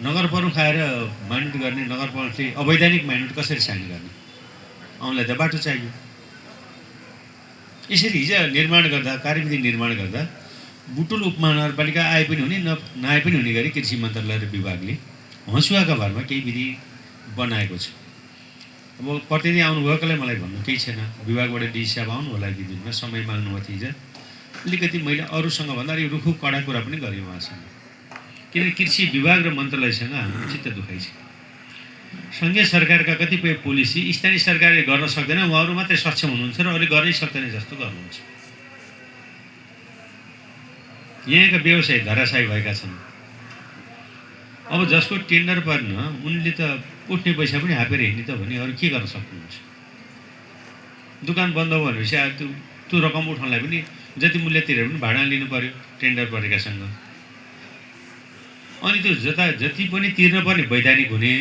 नगर प्रमुख आएर माइन्युट गर्ने, नगर प्रमुखले अवैधानिक माइन्युट कसरी साइन गर्ने, आउनलाई त बाटो चाहियो। यसरी हिजो निर्माण गर्दा, कार्यविधि निर्माण गर्दा बुटुल उपमहानगरपालिका आए पनि हुने नआए पनि हुने गरी कृषि मन्त्रालय र विभागले हँसुवाका भरमा केही विधि बनाएको छ। अब प्रतिनिधि आउनुभएकोलाई मलाई भन्नु केही छैन, विभागबाट डिसी साहब आउनु होला एक दिनमा, समय माग्नुभएको थियो हिजो। अलिकति मैले अरूसँग भन्दा अलिक रुखु कडा कुरा पनि गरेँ उहाँसँग, किनकि कृषि विभाग र मन्त्रालयसँग हाम्रो चित्त दुखाइ छ। सङ्घीय सरकारका कतिपय पोलिसी स्थानीय सरकारले गर्न सक्दैन, उहाँहरू मात्रै सक्षम हुनुहुन्छ र अरूले गर्नै सक्दैन जस्तो गर्नुहुन्छ। यहाँका व्यवसायी धराशायी भएका छन्। अब जसको टेन्डर पर्न उनले त उठ्ने पैसा पनि हापेर हिँड्ने त भने अरू के गर्न सक्नुहुन्छ। दोकान बन्द भयो भनेपछि त्यो रकम उठाउनलाई पनि जति मूल्य तिरेर पनि भाडा लिनु पर्यो टेन्डर परेकासँग। अनि त्यो जति पनि तिर्न पर्ने वैधानिक हुने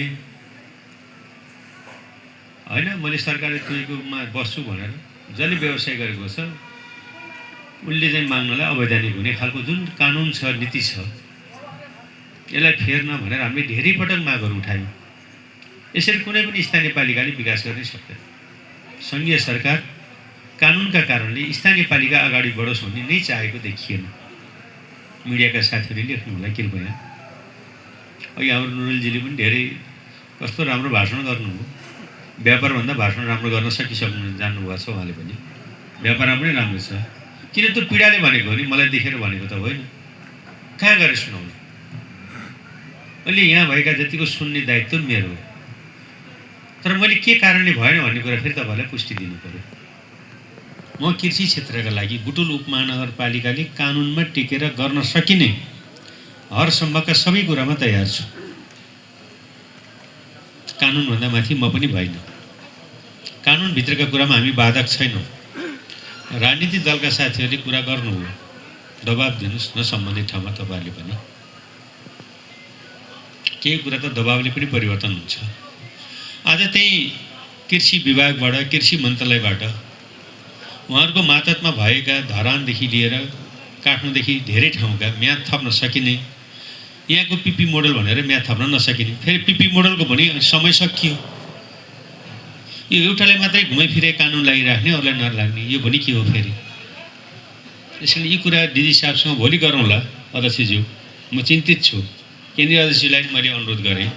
होइन। मैले सरकारले तोकेकोमा बस्छु भनेर जसले व्यवसाय गरेको छ उसले चाहिँ माग्नलाई अवैधानिक हुने खालको जुन कानुन छ, नीति छ, यसलाई फेर्न भनेर हामीले धेरै पटक मागहरू उठायौँ। यसरी कुनै पनि स्थानीय पालिकाले विकास गर्नै सक्दैन। सङ्घीय सरकार कानुनका कारणले स्थानीय पालिका अगाडि बढोस् भन्ने नै चाहेको देखिएन। मिडियाका साथीहरूले लेख्नु होला कृपया। अघि हाम्रो नुरेलजीले पनि धेरै कस्तो राम्रो भाषण गर्नुभयो। व्यापारभन्दा भाषण राम्रो गर्न सकिसक्नु जान्नुभएको छ उहाँले पनि। व्यापारमा पनि राम्रो छ। किन त्यो पीडाले भनेको हो नि, मलाई देखेर भनेको त होइन। कहाँ गएर सुनाउनु? अहिले यहाँ भएका जतिको सुन्ने दायित्व मेरो हो, तर मैले के कारणले भएन भन्ने कुरा फेरि तपाईँलाई पुष्टि दिनु पर्यो। म कृषि क्षेत्रका लागि बुटुल उपमहानगरपालिकाले कानुनमा टिकेर गर्न सकिने हर सम्भवका सबै कुरामा तयार छु। कानुनभन्दा माथि म पनि भइन। कानुनभित्रका कुरामा हामी बाधक छैनौँ। राजनीतिक दलका साथीहरूले कुरा गर्नुभयो, दबाब दिनुहोस् न सम्बन्धित ठाउँमा। तपाईँहरूले पनि केही कुरा त दबावले पनि परिवर्तन हुन्छ। आज त्यही कृषि विभागबाट, कृषि मन्त्रालयबाट उहाँहरूको मातहतमा भएका धरानदेखि लिएर काठमाडौँदेखि धेरै ठाउँका म्याद थप्न सकिने, यहाँको पिपी मोडल भनेर म्याद थप्न नसकिने, फेरि पिपी मोडलको पनि समय सकियो। यो एउटालाई मात्रै घुमाइफिरे कानुन लागिराख्ने, अरूलाई नलाग्ने, यो पनि के हो फेरि? यसैले यी कुरा डिजी साहबसँग भोलि गरौँला। अध्यक्षज्यू, म चिन्तित छु। केन्द्रीय अध्यक्षज्यूलाई मैले अनुरोध गरेँ,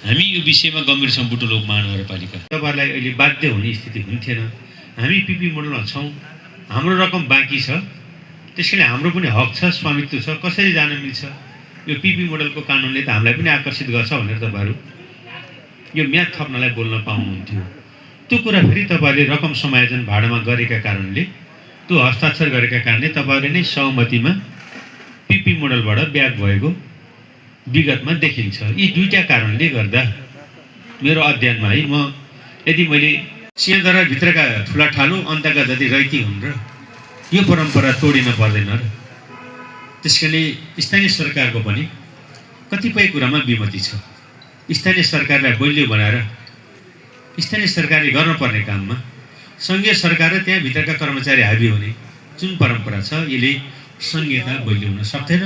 हामी यो विषयमा गम्भीर छौँ। बुटुल उपमहानगरपालिका तपाईँहरूलाई अहिले बाध्य हुने स्थिति हुन्थेन। हामी पिपी मोडलमा छौँ, हाम्रो रकम बाँकी छ, त्यसैले हाम्रो पनि हक छ, स्वामित्व छ, कसरी जान मिल्छ। यो पिपी मोडलको कानुनले त हामीलाई पनि आकर्षित गर्छ भनेर तपाईँहरू यो म्याद थप्नलाई बोल्न पाउनुहुन्थ्यो। त्यो कुरा फेरि तपाईँहरूले रकम समायोजन भाडामा गरेका कारणले, त्यो हस्ताक्षर गरेका कारणले तपाईँहरूले नै सहमतिमा पिपी मोडलबाट ब्याक भएको विगतमा देखिन्छ। यी दुईटा कारणले गर्दा मेरो अध्ययनमा है, यदि मैले सिंहदरबारभित्रका ठुला ठालु अन्तका जति रैती हुन् र यो परम्परा तोडिन पर्दैन र त्यसैले स्थानीय सरकारको पनि कतिपय कुरामा विमति छ। स्थानीय सरकारलाई बलियो बनाएर स्थानीय सरकारले गर्नुपर्ने काममा सङ्घीय सरकार र त्यहाँभित्रका कर्मचारी हाबी हुने जुन परम्परा छ, यसले सङ्घीयता बलियो हुन सक्दैन।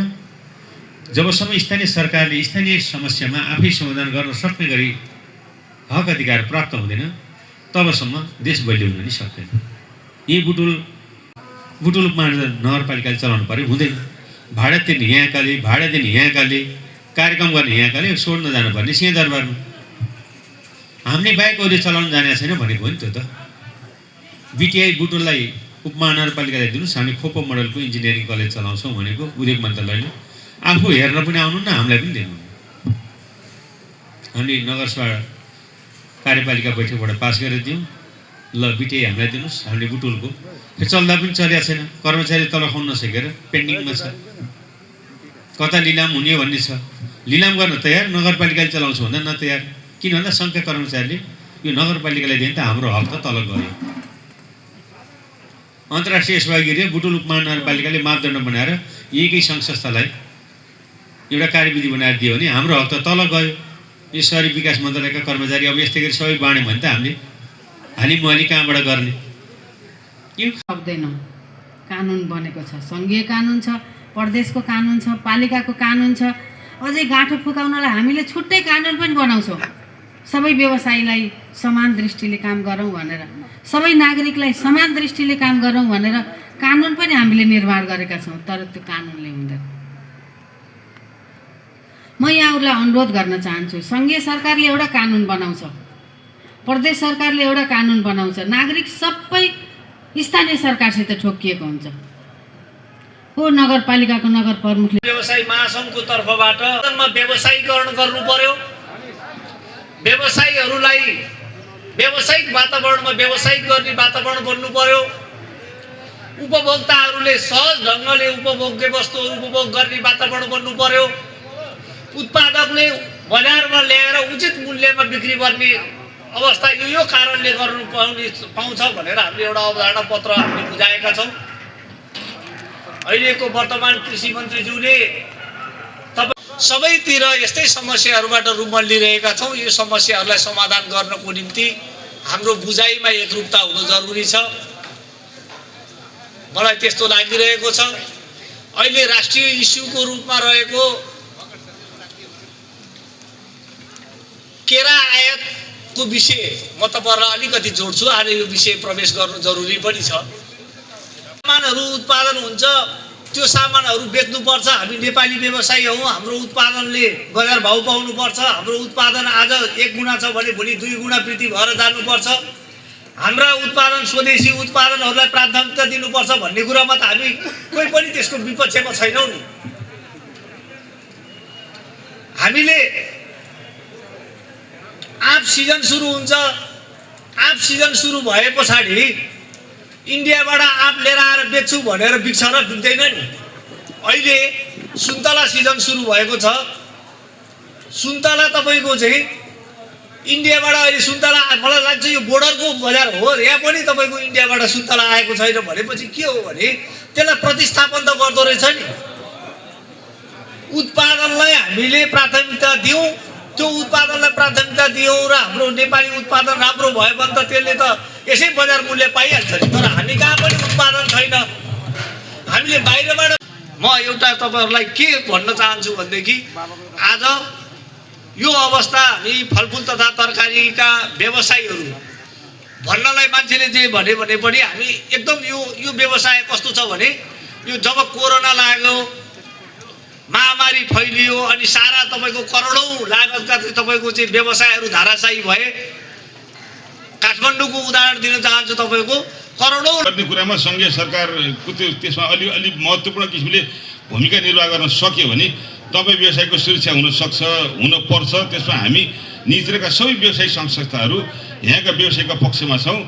जबसम्म स्थानीय सरकारले स्थानीय समस्यामा आफै समाधान गर्न सक्ने गरी हक अधिकार प्राप्त हुँदैन, तबसम्म देश बलियो हुन नि सक्दैन। यही बुटुल उपमहानगरपालिकाले चलाउनु पर्यो, हुँदैन। भाडा तिर्ने यहाँकाले, भाडा दिने यहाँकाले, कार्यक्रम गर्ने यहाँकाले, सोड्न जानुपर्ने सिंहदरबारमा। हामीले बाहेक अरूले चलाउन जानेको छैन भनेको हो नि त। बिटिआई बुटुललाई उपमहानगरपालिकालाई दिनुहोस्, हामी खोपो मोडलको इन्जिनियरिङ कलेज चलाउँछौँ भनेको उद्योग मन्त्रालयले। आफू हेर्न पनि आउनुहुन्न, हामीलाई पनि दिनु। हामीले नगरसभा कार्यपालिका बैठकबाट पास गरेर दिउँ, ल बिटिआई हामीलाई दिनुहोस्, हामीले बुटुलको। फेरि चल्दा पनि चलेको छैन, कर्मचारी तल खुवाउन नसकेर पेन्डिङमा छ। कता लिलाम हुने भन्ने छ, लिलाम गर्न तयार, नगरपालिकाले चलाउँछ भन्दा न तयार। किन भन्दा सङ्घका कर्मचारीले यो नगरपालिकालाई दिए त हाम्रो हक त तल गयो। अन्तर्राष्ट्रिय सहभागी बुटुल उपमहानगरपालिकाले मापदण्ड बनाएर यहीँकै सङ्घ संस्थालाई एउटा कार्यविधि बनाएर दियो भने हाम्रो हक त तल गयो। यो शहरी विकास मन्त्रालयका कर्मचारी अब यस्तै गरी सबै बाँड्यो भने त हामीले हालिमुहाली कहाँबाट गर्ने? यो सक्दैनौँ। कानुन बनेको छ, सङ्घीय कानुन छ, प्रदेशको कानुन छ, पालिकाको कानुन छ। अझै गाँठो फुकाउनलाई हामीले छुट्टै कानुन पनि बनाउँछौँ। सबै व्यवसायीलाई समान दृष्टिले काम गरौँ भनेर, सबै नागरिकलाई समान दृष्टिले काम गरौँ भनेर कानुन पनि हामीले निर्माण गरेका छौँ। तर त्यो कानुनले हुँदैन। म यहाँहरूलाई अनुरोध गर्न चाहन्छु, सङ्घीय सरकारले एउटा कानुन बनाउँछ, प्रदेश सरकारले एउटा कानुन बनाउँछ, नागरिक सबै स्थानीय सरकारसित ठोकिएको हुन्छ। हो नगरपालिकाको नगर प्रमुखले व्यवसायी महासङ्घको तर्फबाट व्यवसायीकरण गर्नु पर्यो। व्यवसायीहरूलाई व्यावसायिक वातावरणमा व्यवसाय गर्ने वातावरण बन्नु पर्यो। उपभोक्ताहरूले सहज ढङ्गले उपभोग्य वस्तुहरू उपभोग गर्ने वातावरण बन्नु पर्यो। उत्पादकले बजारमा ल्याएर उचित मूल्यमा बिक्री गर्ने अवस्था यो कारणले गर्नु पाउँछ भनेर हामीले एउटा अवधारणा पत्र हामीले बुझाएका छौँ। अहिलेको वर्तमान कृषि मन्त्रीज्यूले सबैतिर यस्तै समस्याहरूबाट रुमल लिइरहेका छौँ। यो समस्याहरूलाई समाधान गर्नको निम्ति हाम्रो बुझाइमा एकरूपता हुनु जरुरी छ, मलाई त्यस्तो लागिरहेको छ। अहिले राष्ट्रिय इस्युको रूपमा रहेको केरा आयातको विषय म तपाईहरुलाई अलिकति जोड्छु। आज यो विषय प्रवेश गर्नु जरुरी पनि छ। सामानहरू उत्पादन हुन्छ, त्यो सामानहरू बेच्नुपर्छ। हामी नेपाली व्यवसायी हौँ, हाम्रो उत्पादनले बजार भाउ पाउनुपर्छ। हाम्रो उत्पादन आज 1 गुणा छ भने भोलि 2 गुणा वृद्धि भएर जानुपर्छ। हाम्रा उत्पादन स्वदेशी उत्पादनहरूलाई प्राथमिकता दिनुपर्छ भन्ने कुरामा त हामी कोही पनि त्यसको विपक्षमा छैनौँ नि। हामीले आँप सिजन सुरु हुन्छ, आँप सिजन सुरु भए पछाडि इन्डियाबाट आँप लिएर आएर बेच्छु भनेर बिक्छ र बिक्दैन नि। अहिले सुन्तला सिजन सुरु भएको छ। सुन्तला तपाईको चाहिँ इन्डियाबाट अहिले सुन्तला मलाई लाग्छ यो बोर्डरको बजार हो, यहाँ पनि तपाईको इन्डियाबाट सुन्तला आएको छैन भनेपछि के हो भने त्यसलाई प्रतिस्थापन त गर्दो रहेछ नि। उत्पादनलाई हामीले प्राथमिकता दियौँ, त्यो उत्पादनलाई प्राथमिकता दियौँ र हाम्रो नेपाली उत्पादन राम्रो भयो भने त त्यसले त यसै बजार मूल्य पाइहाल्छ नि। तर हामी कहाँ पनि उत्पादन छैन। हामीले बाहिरबाट म एउटा तपाईहरुलाई के भन्न चाहन्छु भनेदेखि आज यो अवस्था हामी फलफुल तथा तरकारीका व्यवसायीहरू भन्नलाई मान्छेले जे भने पनि हामी एकदम यो व्यवसाय कस्तो छ भने यो जब कोरोना लाग्यो, महामारी फैलियो अनि सारा तपाईको करोडौं लागतका तपाईको चाहिँ व्यवसायहरू धाराशायी भए। काठमाडौँको उदाहरण दिन चाहन्छु, तपाईको करोडौं गर्ने कुरामा संघीय सरकारको त्यसमा अलि महत्त्वपूर्ण किसिमले भूमिका निर्वाह गर्न सक्यो भने तपाईँ व्यवसायको सुरक्षा हुन सक्छ, हुन पर्छ। त्यसमा हामी निजका सबै व्यवसायिक संस्थाहरू यहाँका व्यवसायका पक्षमा छौँ।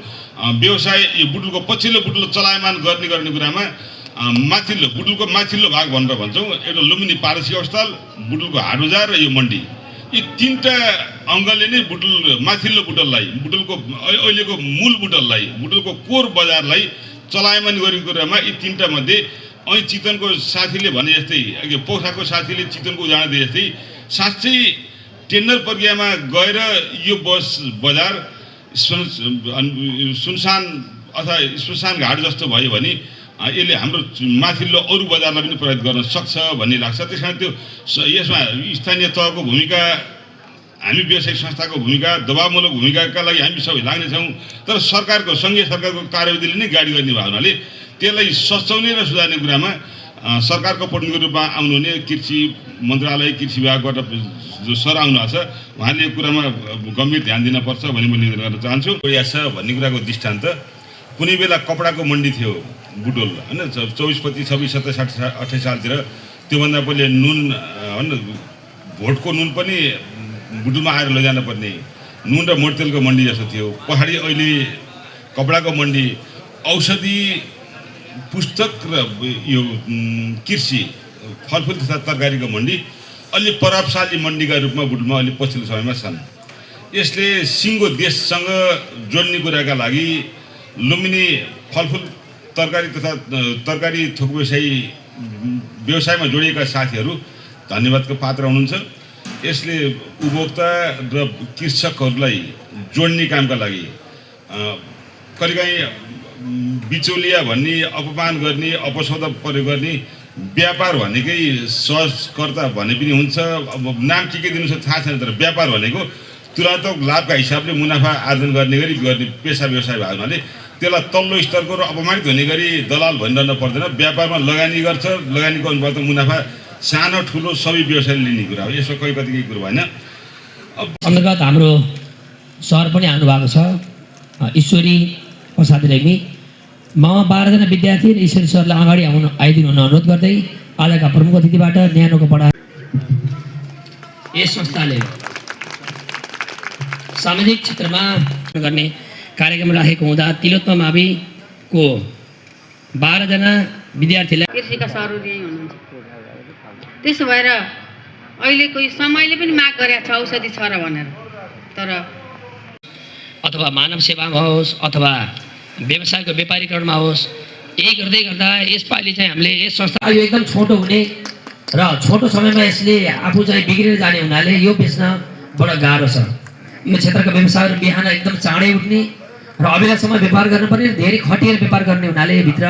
व्यवसाय यो बुटुलको पछिल्लो बुटुल चलायमान गर्ने कुरामा माथिल्लो बुटुलको माथिल्लो भाग भनेर भन्छौँ। एउटा लुम्बिनी पारसिक अस्पताल, बुटुलको हाट बजार र यो मन्डी, यी 3टा अङ्गले नै बुटुल माथिल्लो बुटुललाई, बुटुलको अहिलेको मूल बुटुललाई, बुटुलको कोर बजारलाई चलायमान गरेको कुरामा यी 3टा मध्ये अहिले चितवनको साथीले भने जस्तै, अघि पोखराको साथीले चितवनको उदाहरण दिए जस्तै साँच्चै टेन्डर प्रक्रियामा गएर यो बजार सुनसान अथवा स्मशान घाट जस्तो भयो भने यसले हाम्रो माथिल्लो अरू बजारलाई पनि प्रभावित गर्न सक्छ भन्ने लाग्छ। त्यस कारण त्यो यसमा स्थानीय तहको भूमिका, हामी व्यवसायिक संस्थाको भूमिका, दबावमूलक भूमिकाका लागि हामी सबै लाग्नेछौँ। तर सरकारको सङ्घीय सरकारको कार्यविधिले नै गाडी गर्ने भयो हुनाले त्यसलाई सच्याउने र सुधार्ने कुरामा सरकारको प्रतिनिधिको रूपमा आउनुहुने कृषि मन्त्रालय, कृषि विभागबाट जो सर आउनुहुन्छ उहाँले यो कुरामा गम्भीर ध्यान दिनपर्छ भन्ने म निवेदन गर्न चाहन्छु। प्रयास छ भन्ने कुराको दृष्टान्त कुनै बेला कपडाको मन्डी थियो बुटोल होइन, 24, 25, 26, 27, 28 सालतिर। त्योभन्दा पहिले नुन होइन, भोटको नुन पनि बुटुलमा आएर लैजान पर्ने नुन र मोडतेलको मन्डी जस्तो थियो। पहाडी अहिले कपडाको मन्डी, औषधि, पुस्तक र यो कृषि फलफुल तथा तरकारीको मन्डी अलि प्रभावशाली मन्डीका रूपमा बुटुलमा अलि पछिल्लो समयमा छन्। यसले सिङ्गो देशसँग जोड्ने कुराका लागि लुम्बिनी फलफुल तरकारी तथा तरकारी थोक व्यवसायमा जोडिएका साथीहरू धन्यवादको पात्र हुनुहुन्छ। यसले उपभोक्ता र कृषकहरूलाई जोड्ने कामका लागि कहिलेकाहीँ बिचौलिया भन्ने, अपमान गर्ने, अपशब्द प्रयोग गर्ने व्यापार भनेकै सहजकर्ता भने पनि हुन्छ, अब नाम के दिनु छ थाहा छैन, तर व्यापार भनेको तुरन्त लाभका हिसाबले मुनाफा आर्जन गर्ने पेसा व्यवसाय भएको हुनाले त्यसलाई तल्लो स्तरको र अपमानित हुने गरी दलाल भनिरहनु पर्दैन। व्यापारमा लगानी गर्छ, लगानी गर्नुपर्दा मुनाफा सानो ठुलो सबै व्यवसायले लिने कुरा हो, यसो कति केही कुरो भएन। अन्तर्गत हाम्रो सहर पनि आउनुभएको छ ईश्वरी प्रसाद रेग्मी। म 12 जना विद्यार्थी र ईश्वरी सरलाई अगाडि आइदिनु हुन अनुरोध गर्दै आजका प्रमुख अतिथिबाट न्यानोको पढा यस संस्थाले सामाजिक क्षेत्रमा गर्ने कार्यक्रम राखेको हुँदा तिलोत्तमा माविको 12 जना विद्यार्थीलाई कृषिका सरहरू यहीँ हुनुहुन्छ। त्यसो भएर अहिलेको समयले पनि माग गरेको छ औषधि छ र भनेर, तर अथवा मानव सेवामा होस् अथवा व्यवसायको व्यापारीकरणमा होस्, यही गर्दै गर्दा यसपालि चाहिँ हामीले यस संस्था यो एकदम छोटो हुने र छोटो समयमा यसले आफू चाहिँ बिग्रेर जाने हुनाले यो बेच्न बडो गाह्रो छ। यो क्षेत्रका व्यवसायहरू बिहान एकदम चाँडै उठ्ने र अबेलासम्म व्यापार गर्नुपर्ने, धेरै खटिएर व्यापार गर्ने हुनाले भित्र